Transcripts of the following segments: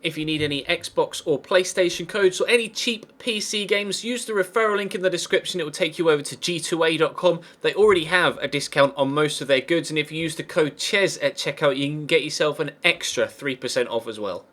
If you need any Xbox or PlayStation codes or any cheap PC games, use the referral link in the description. It will take you over to g2a.com. They already have a discount on most of their goods, and if you use the code CHES at checkout, you can get yourself an extra 3% off as well.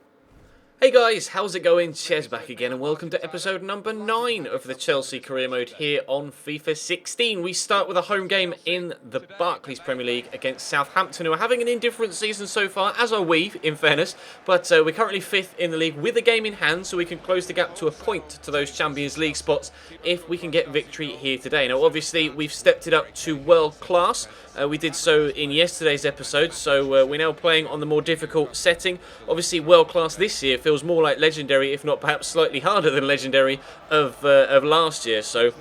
Hey guys, how's it going? Chez back again, and welcome to episode number 9 of the Chelsea career mode here on FIFA 16. We start with a home game in the Barclays Premier League against Southampton, who are having an indifferent season so far, as are we, in fairness. But we're currently 5th in the league with a game in hand, so we can close the gap to a point to those Champions League spots if we can get victory here today. Now, obviously, we've stepped it up to world class. We did so in yesterday's episode, so we're now playing on the more difficult setting. Obviously, world class this year feels more like legendary, if not perhaps slightly harder than legendary of last year. So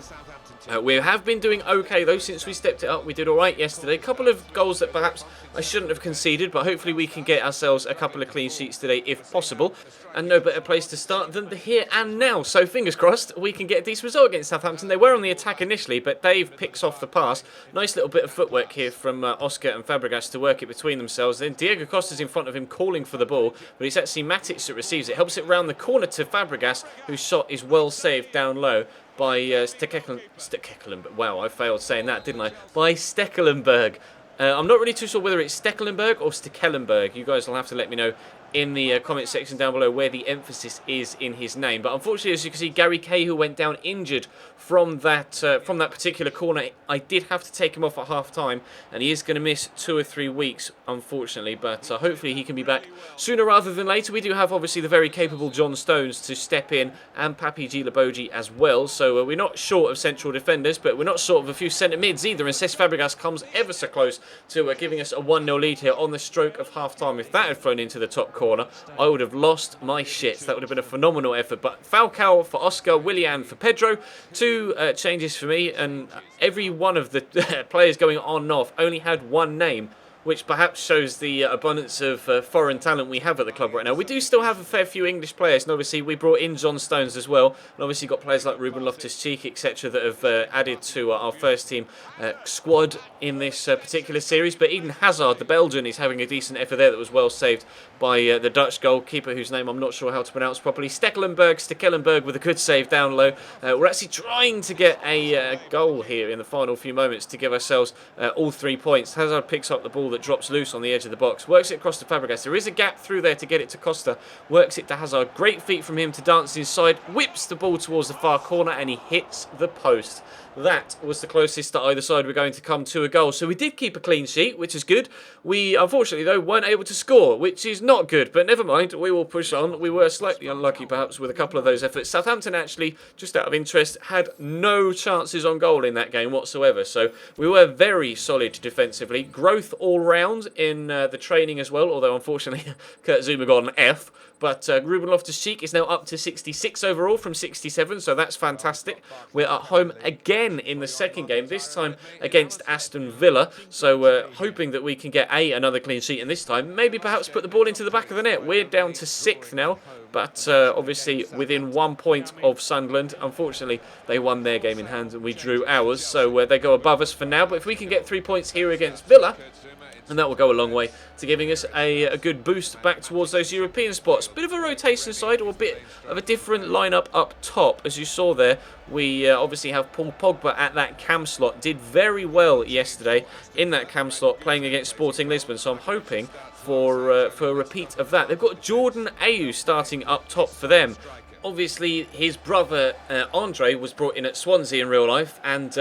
we have been doing okay though since we stepped it up. We did alright yesterday. A couple of goals that perhaps I shouldn't have conceded, but hopefully we can get ourselves a couple of clean sheets today if possible. And no better place to start than the here and now. So fingers crossed we can get a decent result against Southampton. They were on the attack initially, but Dave picks off the pass. Nice little bit of footwork here from Oscar and Fabregas to work it between themselves. Then Diego Costa's in front of him calling for the ball, but it's actually Matic that receives it. Helps it round the corner to Fabregas, whose shot is well saved down low by Stekelenburg. Wow, I failed saying that, didn't I? By Stekelenburg. I'm not really too sure whether it's Stekelenburg or Stekelenburg. You guys will have to let me know in the comment section down below where the emphasis is in his name. But unfortunately, as you can see, Gary Cahill went down injured from that particular corner. I did have to take him off at half time, and he is going to miss 2 or 3 weeks, unfortunately. But hopefully he can be back sooner rather than later. We do have obviously the very capable John Stones to step in, and Papi Gilabogi as well. So we're not short of central defenders, but we're not short of a few centre mids either. And Cesc Fabregas comes ever so close to giving us a 1-0 lead here on the stroke of half time. If that had flown into the top corner, I would have lost my shit. That would have been a phenomenal effort. But Falcao for Oscar, Willian for Pedro. 2 changes for me, and every one of the players going on and off only had one name, which perhaps shows the abundance of foreign talent we have at the club right now. We do still have a fair few English players, and obviously we brought in John Stones as well, and obviously got players like Ruben Loftus-Cheek, etc., that have added to our first team squad in this particular series. But Eden Hazard, the Belgian, is having a decent effort there that was well saved by the Dutch goalkeeper, whose name I'm not sure how to pronounce properly. Stekelenburg with a good save down low. We're actually trying to get a goal here in the final few moments to give ourselves all 3 points. Hazard picks up the ball that drops loose on the edge of the box, works it across to Fabregas. There is a gap through there to get it to Costa, works it to Hazard. Great feet from him to dance inside, whips the ball towards the far corner, and he hits the post. That was the closest that either side were going to come to a goal. So we did keep a clean sheet, which is good. We, unfortunately, though, weren't able to score, which is not good. But never mind, we will push on. We were slightly unlucky, perhaps, with a couple of those efforts. Southampton, actually, just out of interest, had no chances on goal in that game whatsoever. So we were very solid defensively. Growth all round in the training as well, although, unfortunately, Kurt Zuma got an F. But Ruben Loftus-Cheek is now up to 66 overall from 67, so that's fantastic. We're at home again in the second game, this time against Aston Villa. So we're hoping that we can get another clean sheet, and this time maybe perhaps put the ball into the back of the net. We're down to 6th now, but obviously within 1 point of Sunderland. Unfortunately, they won their game in hand and we drew ours, so they go above us for now. But if we can get 3 points here against Villa, and that will go a long way to giving us a good boost back towards those European spots. Bit of a rotation side, or a bit of a different lineup up top. As you saw there, we obviously have Paul Pogba at that cam slot. Did very well yesterday in that cam slot playing against Sporting Lisbon. So I'm hoping for a repeat of that. They've got Jordan Ayew starting up top for them. Obviously, his brother Andre was brought in at Swansea in real life, and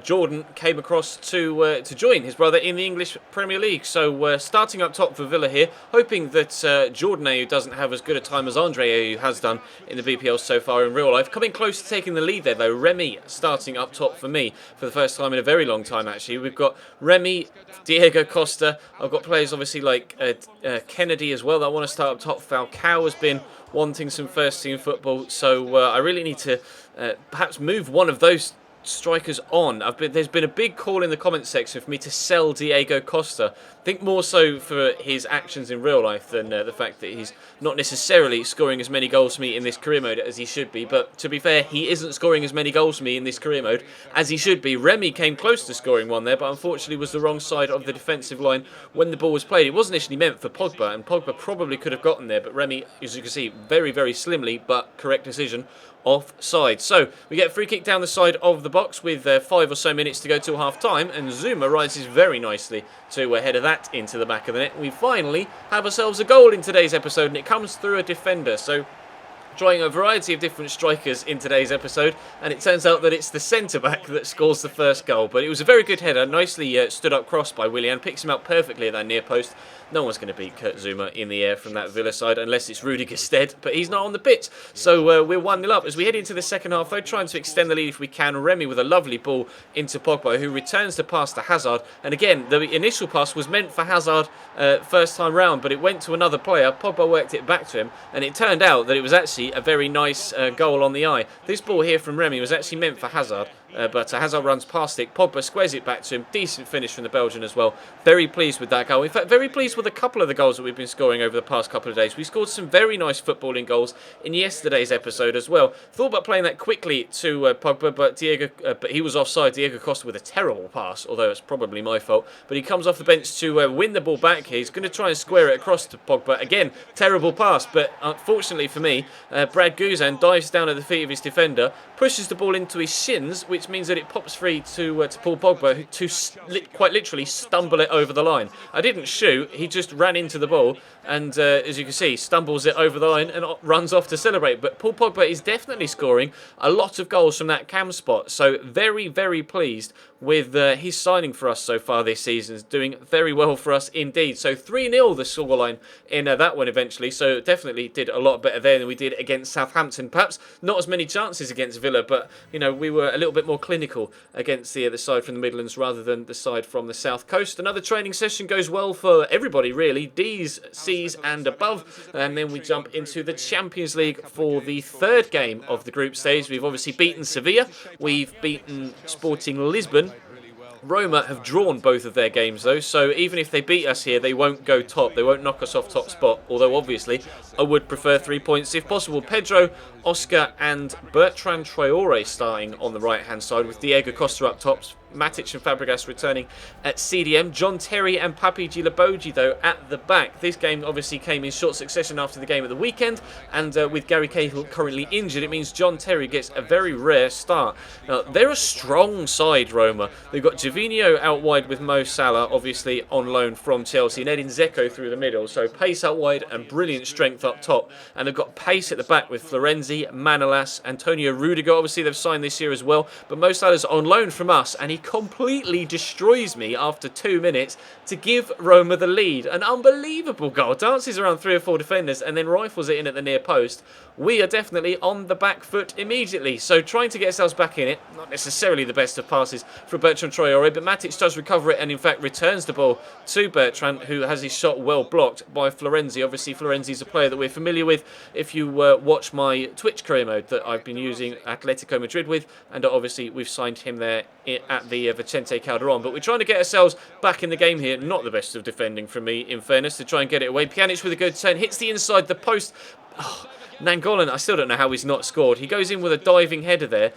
Jordan came across to join his brother in the English Premier League. So starting up top for Villa here, hoping that Jordan Ayew doesn't have as good a time as Andre Ayew has done in the BPL so far in real life. Coming close to taking the lead there though, Remy starting up top for me for the first time in a very long time actually. We've got Remy, Diego Costa, I've got players obviously like Kennedy as well that I want to start up top. Falcao has been wanting some first team football, so I really need to perhaps move one of those strikers on. There's been a big call in the comments section for me to sell Diego Costa I think more so for his actions in real life than the fact that he's not necessarily scoring as many goals for me in this career mode as he should be. But to be fair, he isn't scoring as many goals for me in this career mode as he should be. Remy came close to scoring one there, but unfortunately was the wrong side of the defensive line when the ball was played. It wasn't initially meant for Pogba, and Pogba probably could have gotten there, but Remy, as you can see, very, very slimly, but correct decision, offside. So we get a free kick down the side of the box with 5 or so minutes to go till half time, and Zuma rises very nicely to header that into the back of the net. We finally have ourselves a goal in today's episode, and it comes through a defender. So trying a variety of different strikers in today's episode, and it turns out that it's the centre-back that scores the first goal. But it was a very good header, nicely stood up cross by Willian, picks him out perfectly at that near post. No one's going to beat Kurt Zuma in the air from that Villa side, unless it's Rudiger Stead, but he's not on the pitch. So we're 1-0 up. As we head into the second half, though, trying to extend the lead if we can. Remy with a lovely ball into Pogba, who returns the pass to Hazard. And again, the initial pass was meant for Hazard first time round, but it went to another player. Pogba worked it back to him, and it turned out that it was actually a very nice goal on the eye. This ball here from Remy was actually meant for Hazard. But Hazard runs past it. Pogba squares it back to him. Decent finish from the Belgian as well. Very pleased with that goal. In fact, very pleased with a couple of the goals that we've been scoring over the past couple of days. We scored some very nice footballing goals in yesterday's episode as well. Thought about playing that quickly to Pogba, but he was offside. Diego Costa with a terrible pass, although it's probably my fault. But he comes off the bench to win the ball back here. He's going to try and square it across to Pogba. Again, terrible pass, but unfortunately for me, Brad Guzan dives down at the feet of his defender, pushes the ball into his shins, which means that it pops free to Paul Pogba, to quite literally stumble it over the line. I didn't shoot, he just ran into the ball, and as you can see, stumbles it over the line and runs off to celebrate. But Paul Pogba is definitely scoring a lot of goals from that cam spot, so very, very pleased with his signing for us so far this season. Is doing very well for us indeed. So 3-0 the scoreline in that one eventually, so definitely did a lot better there than we did against Southampton. Perhaps not as many chances against Villa, but you know, we were a little bit more clinical against the side from the Midlands rather than the side from the South Coast. Another training session goes well for everybody really, D's, C's and above, and then we jump into the Champions League for the third game of the group stage. We've obviously beaten Sevilla, we've beaten Sporting Lisbon. Roma have drawn both of their games though, so even if they beat us here, they won't go top, they won't knock us off top spot, although obviously I would prefer 3 points if possible. Pedro, Oscar and Bertrand Traore starting on the right hand side with Diego Costa up tops. Matic and Fabregas returning at CDM. John Terry and Papi Djilaboji though at the back. This game obviously came in short succession after the game at the weekend, and with Gary Cahill currently injured, it means John Terry gets a very rare start. Now, they're a strong side, Roma. They've got Javinho out wide with Mo Salah, obviously on loan from Chelsea, and Edin Dzeko through the middle, so pace out wide and brilliant strength up top. And they've got pace at the back with Florenzi, Manolas, Antonio Rudiger, obviously they've signed this year as well, but Mo Salah's on loan from us, and he completely destroys me after 2 minutes to give Roma the lead. An unbelievable goal. Dances around 3 or 4 defenders and then rifles it in at the near post. We are definitely on the back foot immediately. So trying to get ourselves back in it. Not necessarily the best of passes for Bertrand Traore, but Matic does recover it and in fact returns the ball to Bertrand, who has his shot well blocked by Florenzi. Obviously Florenzi's a player that we're familiar with if you watch my Twitch career mode that I've been using Atletico Madrid with, and obviously we've signed him there at the Vicente Calderon. But we're trying to get ourselves back in the game here. Not the best of defending from me, in fairness, to try and get it away. Pjanic with a good turn, hits the inside the post. Oh, Nangolan, I still don't know how he's not scored. He goes in with a diving header there,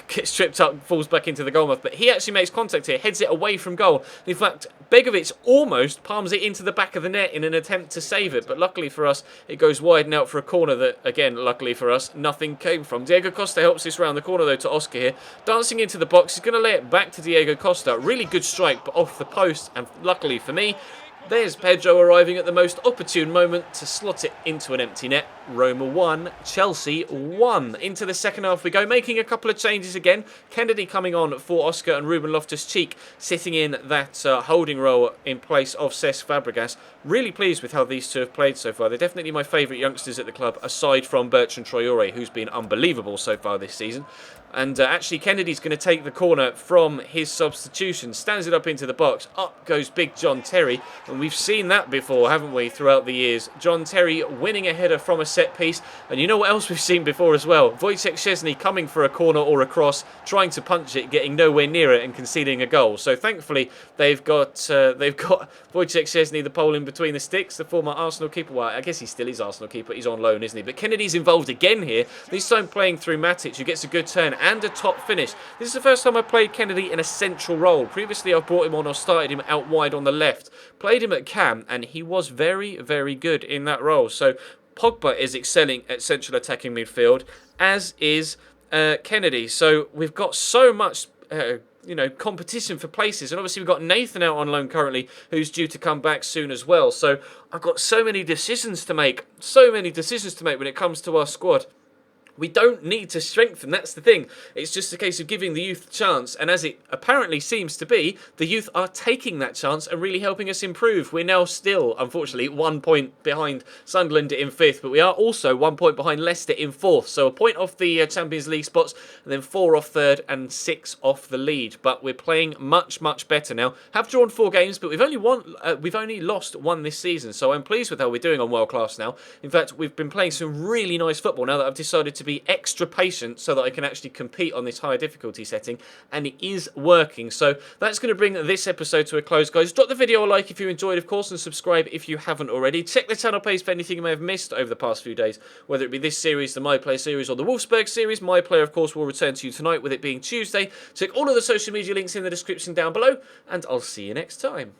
gets tripped up, falls back into the goalmouth, but he actually makes contact here, heads it away from goal. In fact, Begovic almost palms it into the back of the net in an attempt to save it, but luckily for us, it goes wide and out for a corner that, again, luckily for us, nothing came from. Diego Costa helps this round the corner, though, to Oscar here. Dancing into the box, he's going to lay it back to Diego Costa. Really good strike, but off the post, and luckily for me, there's Pedro arriving at the most opportune moment to slot it into an empty net. Roma 1, Chelsea 1. Into the second half we go, making a couple of changes again. Kennedy coming on for Oscar and Ruben Loftus-Cheek sitting in that holding role in place of Cesc Fabregas. Really pleased with how these two have played so far. They're definitely my favourite youngsters at the club, aside from Bertrand Traore, who's been unbelievable so far this season. And actually Kennedy's going to take the corner from his substitution, stands it up into the box, up goes big John Terry, and And we've seen that before, haven't we, throughout the years? John Terry winning a header from a set piece. And you know what else we've seen before as well? Wojciech Szczesny coming for a corner or a cross, trying to punch it, getting nowhere near it and conceding a goal. So thankfully, they've got Wojciech Szczesny, the pole in between the sticks, the former Arsenal keeper. Well, I guess he still is Arsenal keeper. He's on loan, isn't he? But Kennedy's involved again here. This time playing through Matic, who gets a good turn and a top finish. This is the first time I've played Kennedy in a central role. Previously, I've brought him on or started him out wide on the left. Played him at cam, and he was very, very good in that role. So Pogba is excelling at central attacking midfield, as is Kennedy. So we've got so much competition for places. And obviously we've got Nathan out on loan currently, who's due to come back soon as well. So I've got so many decisions to make. When it comes to our squad. We don't need to strengthen, that's the thing. It's just a case of giving the youth a chance, and as it apparently seems to be, the youth are taking that chance and really helping us improve. We're now still, unfortunately, 1 point behind Sunderland in 5th, but we are also 1 point behind Leicester in 4th. So a point off the Champions League spots, and then 4 off 3rd and 6 off the lead. But we're playing much, much better now. Have drawn 4 games, but we've only lost 1 this season, so I'm pleased with how we're doing on World Class now. In fact, we've been playing some really nice football now that I've decided to be extra patient so that I can actually compete on this higher difficulty setting, and it is working. So that's going to bring this episode to a close, guys. Drop the video a like if you enjoyed, of course, and subscribe if you haven't already. Check the channel page for anything you may have missed over the past few days, whether it be this series, the My Player series, or the Wolfsburg series. My Player, of course, will return to you tonight, with it being Tuesday. Check all of the social media links in the description down below, and I'll see you next time.